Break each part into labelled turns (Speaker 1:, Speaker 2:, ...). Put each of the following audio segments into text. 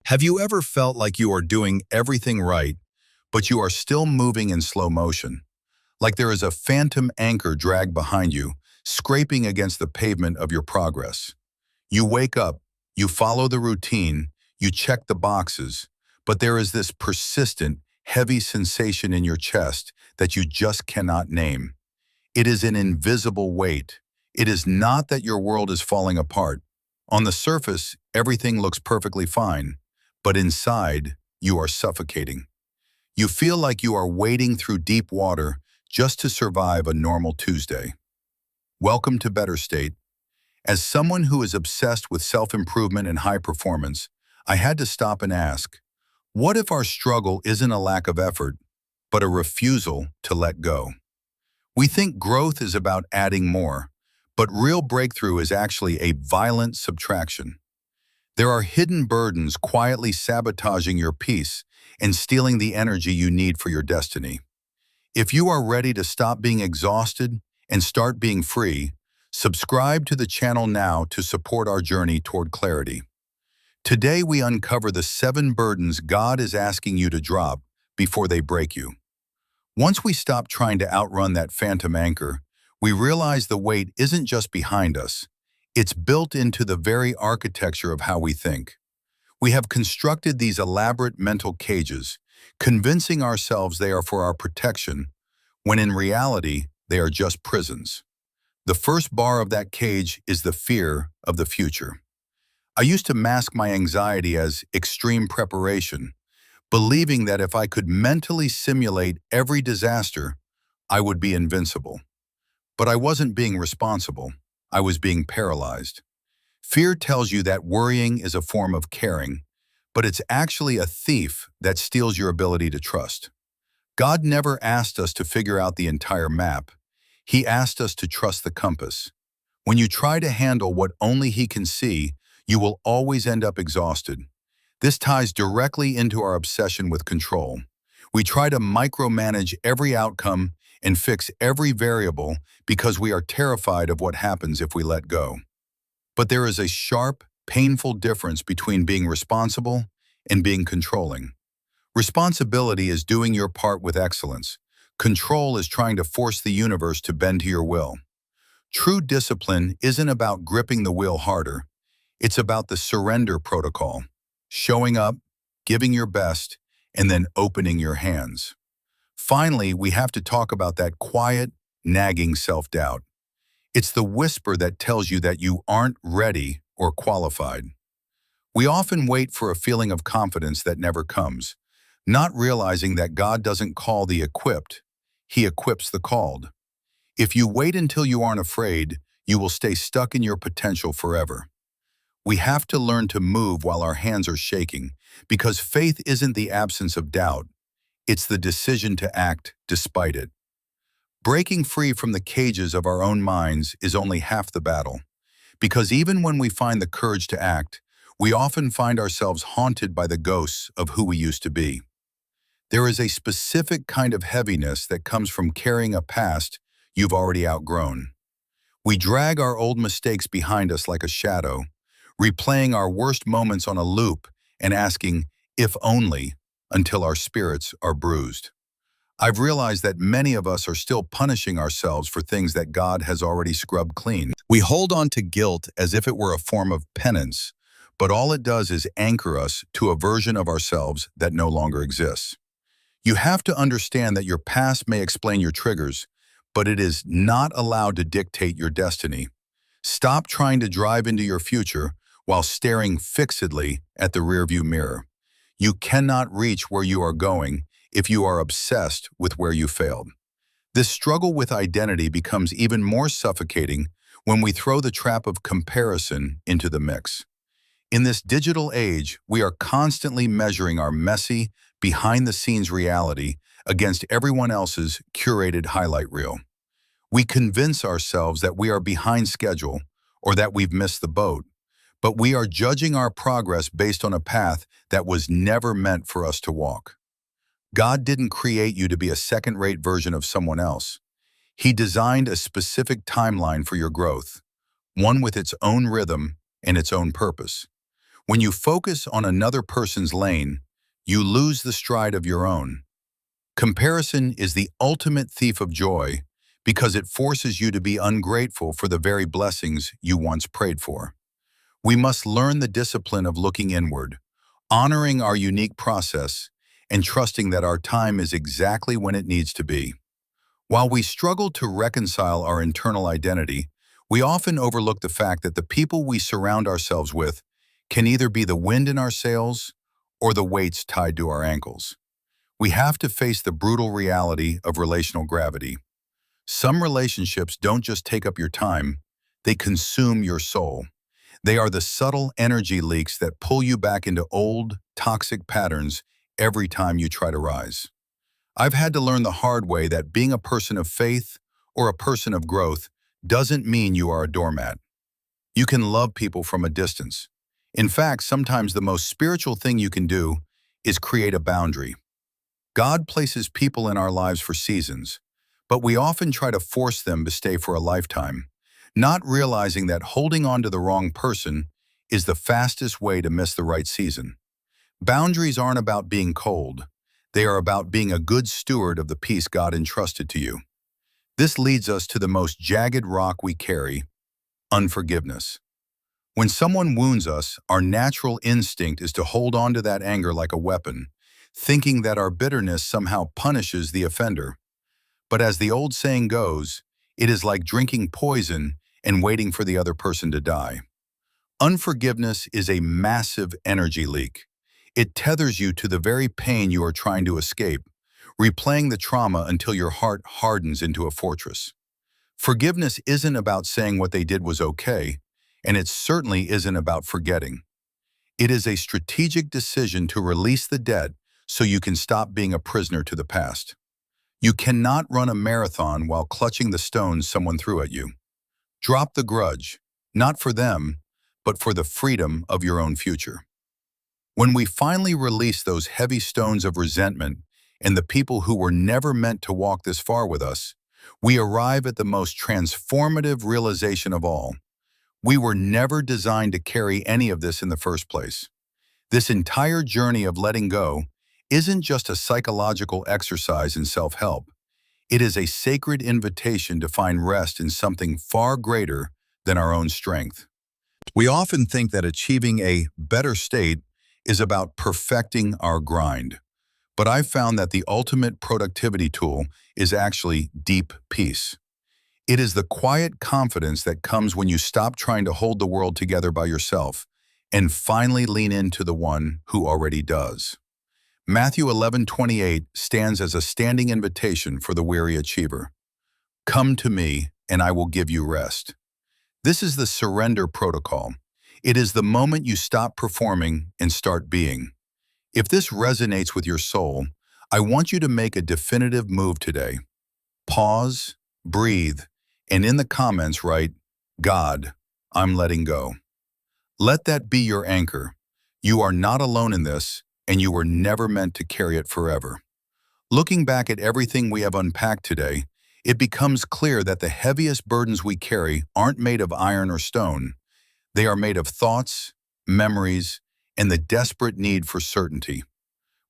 Speaker 1: Have you ever felt like you are doing everything right, but you are still moving in slow motion? Like there is a phantom anchor dragged behind you, scraping against the pavement of your progress. You wake up, you follow the routine, you check the boxes, but there is this persistent, heavy sensation in your chest that you just cannot name. It is an invisible weight. It is not that your world is falling apart. On the surface, everything looks perfectly fine, but inside, you are suffocating. You feel like you are wading through deep water just to survive a normal Tuesday. Welcome to Better State. As someone who is obsessed with self-improvement and high performance, I had to stop and ask, what if our struggle isn't a lack of effort, but a refusal to let go? We think growth is about adding more, but real breakthrough is actually a violent subtraction. There are hidden burdens quietly sabotaging your peace and stealing the energy you need for your destiny. If you are ready to stop being exhausted and start being free, subscribe to the channel now to support our journey toward clarity. Today we uncover the 7 burdens God is asking you to drop before they break you. Once we stop trying to outrun that phantom anchor, we realize the weight isn't just behind us. It's built into the very architecture of how we think. We have constructed these elaborate mental cages, convincing ourselves they are for our protection, when in reality, they are just prisons. The first bar of that cage is the fear of the future. I used to mask my anxiety as extreme preparation, believing that if I could mentally simulate every disaster, I would be invincible. But I wasn't being responsible. I was being paralyzed. Fear tells you that worrying is a form of caring, but it's actually a thief that steals your ability to trust. God never asked us to figure out the entire map. He asked us to trust the compass. When you try to handle what only He can see, you will always end up exhausted. This ties directly into our obsession with control. We try to micromanage every outcome and fix every variable because we are terrified of what happens if we let go. But there is a sharp, painful difference between being responsible and being controlling. Responsibility is doing your part with excellence. Control is trying to force the universe to bend to your will. True discipline isn't about gripping the wheel harder. It's about the surrender protocol. Showing up, giving your best, and then opening your hands. Finally, we have to talk about that quiet, nagging self-doubt. It's the whisper that tells you that you aren't ready or qualified. We often wait for a feeling of confidence that never comes, not realizing that God doesn't call the equipped, He equips the called. If you wait until you aren't afraid, you will stay stuck in your potential forever. We have to learn to move while our hands are shaking, because faith isn't the absence of doubt. It's the decision to act despite it. Breaking free from the cages of our own minds is only half the battle, because even when we find the courage to act, we often find ourselves haunted by the ghosts of who we used to be. There is a specific kind of heaviness that comes from carrying a past you've already outgrown. We drag our old mistakes behind us like a shadow, replaying our worst moments on a loop and asking, if only, until our spirits are bruised. I've realized that many of us are still punishing ourselves for things that God has already scrubbed clean. We hold on to guilt as if it were a form of penance, but all it does is anchor us to a version of ourselves that no longer exists. You have to understand that your past may explain your triggers, but it is not allowed to dictate your destiny. Stop trying to drive into your future while staring fixedly at the rearview mirror. You cannot reach where you are going if you are obsessed with where you failed. This struggle with identity becomes even more suffocating when we throw the trap of comparison into the mix. In this digital age, we are constantly measuring our messy, behind-the-scenes reality against everyone else's curated highlight reel. We convince ourselves that we are behind schedule or that we've missed the boat, but we are judging our progress based on a path that was never meant for us to walk. God didn't create you to be a second-rate version of someone else. He designed a specific timeline for your growth, one with its own rhythm and its own purpose. When you focus on another person's lane, you lose the stride of your own. Comparison is the ultimate thief of joy because it forces you to be ungrateful for the very blessings you once prayed for. We must learn the discipline of looking inward, honoring our unique process, and trusting that our time is exactly when it needs to be. While we struggle to reconcile our internal identity, we often overlook the fact that the people we surround ourselves with can either be the wind in our sails or the weights tied to our ankles. We have to face the brutal reality of relational gravity. Some relationships don't just take up your time, they consume your soul. They are the subtle energy leaks that pull you back into old, toxic patterns every time you try to rise. I've had to learn the hard way that being a person of faith or a person of growth doesn't mean you are a doormat. You can love people from a distance. In fact, sometimes the most spiritual thing you can do is create a boundary. God places people in our lives for seasons, but we often try to force them to stay for a lifetime, not realizing that holding on to the wrong person is the fastest way to miss the right season. Boundaries aren't about being cold. They are about being a good steward of the peace God entrusted to you. This leads us to the most jagged rock we carry, unforgiveness. When someone wounds us, our natural instinct is to hold on to that anger like a weapon, thinking that our bitterness somehow punishes the offender. But as the old saying goes, it is like drinking poison and waiting for the other person to die. Unforgiveness is a massive energy leak. It tethers you to the very pain you are trying to escape, replaying the trauma until your heart hardens into a fortress. Forgiveness isn't about saying what they did was okay, and it certainly isn't about forgetting. It is a strategic decision to release the debt so you can stop being a prisoner to the past. You cannot run a marathon while clutching the stones someone threw at you. Drop the grudge, not for them, but for the freedom of your own future. When we finally release those heavy stones of resentment and the people who were never meant to walk this far with us, we arrive at the most transformative realization of all. We were never designed to carry any of this in the first place. This entire journey of letting go isn't just a psychological exercise in self-help. It is a sacred invitation to find rest in something far greater than our own strength. We often think that achieving a better state is about perfecting our grind. But I've found that the ultimate productivity tool is actually deep peace. It is the quiet confidence that comes when you stop trying to hold the world together by yourself and finally lean into the one who already does. Matthew 11:28 stands as a standing invitation for the weary achiever. Come to me, and I will give you rest. This is the surrender protocol. It is the moment you stop performing and start being. If this resonates with your soul, I want you to make a definitive move today. Pause, breathe, and in the comments write, God, I'm letting go. Let that be your anchor. You are not alone in this, and you were never meant to carry it forever. Looking back at everything we have unpacked today, it becomes clear that the heaviest burdens we carry aren't made of iron or stone. They are made of thoughts, memories, and the desperate need for certainty.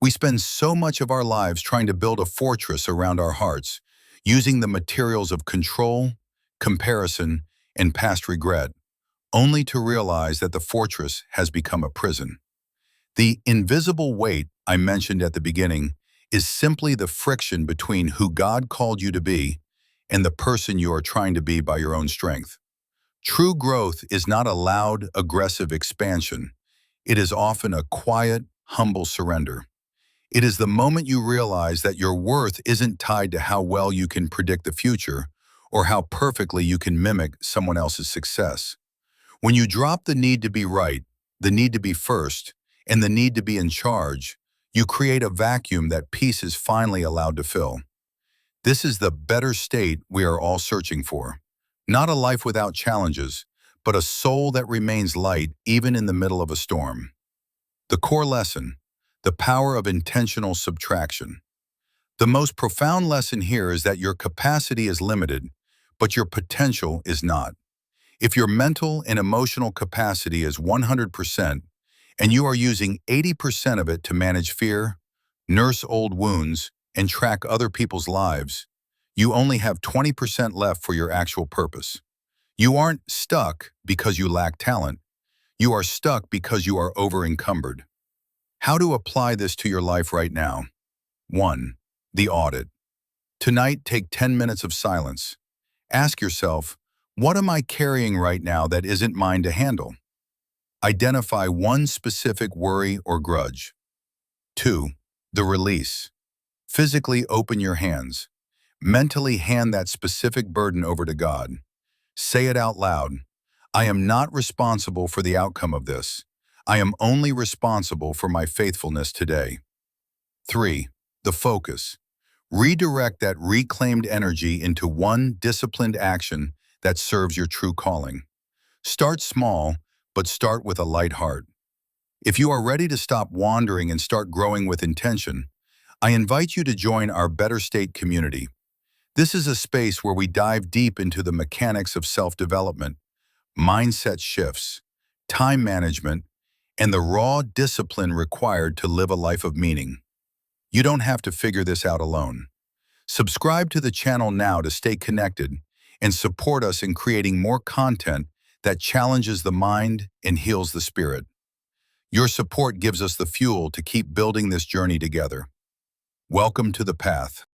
Speaker 1: We spend so much of our lives trying to build a fortress around our hearts, using the materials of control, comparison, and past regret, only to realize that the fortress has become a prison. The invisible weight I mentioned at the beginning is simply the friction between who God called you to be and the person you are trying to be by your own strength. True growth is not a loud, aggressive expansion. It is often a quiet, humble surrender. It is the moment you realize that your worth isn't tied to how well you can predict the future or how perfectly you can mimic someone else's success. When you drop the need to be right, the need to be first, and the need to be in charge, you create a vacuum that peace is finally allowed to fill. This is the better state we are all searching for. Not a life without challenges, but a soul that remains light even in the middle of a storm. The core lesson, the power of intentional subtraction. The most profound lesson here is that your capacity is limited, but your potential is not. If your mental and emotional capacity is 100%, and you are using 80% of it to manage fear, nurse old wounds, and track other people's lives, you only have 20% left for your actual purpose. You aren't stuck because you lack talent. You are stuck because you are over-encumbered. How to apply this to your life right now? 1. The audit. Tonight, take 10 minutes of silence. Ask yourself, what am I carrying right now that isn't mine to handle? Identify one specific worry or grudge. 2. The release. Physically open your hands. Mentally hand that specific burden over to God. Say it out loud. I am not responsible for the outcome of this. I am only responsible for my faithfulness today. 3. The focus. Redirect that reclaimed energy into one disciplined action that serves your true calling. Start small, but start with a light heart. If you are ready to stop wandering and start growing with intention, I invite you to join our Better State community. This is a space where we dive deep into the mechanics of self-development, mindset shifts, time management, and the raw discipline required to live a life of meaning. You don't have to figure this out alone. Subscribe to the channel now to stay connected and support us in creating more content that challenges the mind and heals the spirit. Your support gives us the fuel to keep building this journey together. Welcome to the path.